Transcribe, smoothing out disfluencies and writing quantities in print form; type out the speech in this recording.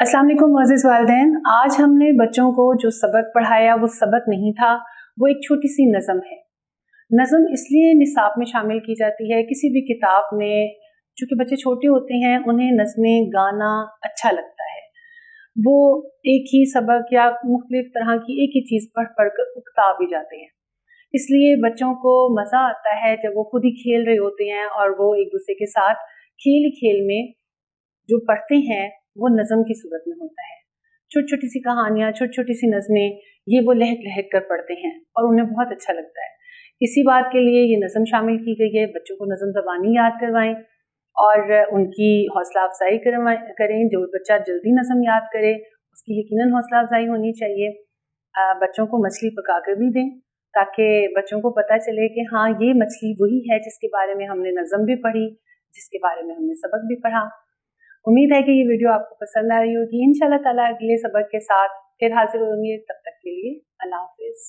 अस्सलाम वालेकुम मोअज़्ज़िज़ वालिदैन। आज हमने बच्चों को जो सबक पढ़ाया वो सबक नहीं था, वो एक छोटी सी नज़म है। नज़म इसलिए निसाब में शामिल की जाती है किसी भी किताब में, चूँकि बच्चे छोटे होते हैं उन्हें नज़में गाना अच्छा लगता है। वो एक ही सबक या मुख्तलिफ तरह की एक ही चीज़ पढ़ पढ़ कर उकता भी जाते हैं। इसलिए बच्चों को मज़ा आता है जब वो खुद ही खेल रहे होते हैं और वो एक दूसरे के साथ खेल खेल में जो पढ़ते हैं वो नज़म की सूरत में होता है। छोटी छोटी सी कहानियाँ, छोटी छोटी सी नज़में, ये वो लहक लहक कर पढ़ते हैं और उन्हें बहुत अच्छा लगता है। इसी बात के लिए ये नज़म शामिल की गई है। बच्चों को नज़म ज़बानी याद करवाएं और उनकी हौसला अफजाई करें। जो बच्चा जल्दी नज़म याद करे उसकी यकीनन हौसला अफजाई होनी चाहिए। बच्चों को मछली पका कर भी दें ताकि बच्चों को पता चले कि हाँ, ये मछली वही है जिसके बारे में हमने नज़म भी पढ़ी, जिसके बारे में हमने सबक भी पढ़ा। उम्मीद है कि ये वीडियो आपको पसंद आ रही होगी। इंशाल्लाह ताला अगले सबक के साथ फिर हाजिर होंगे। तब तक के लिए अल्लाह हाफिज़।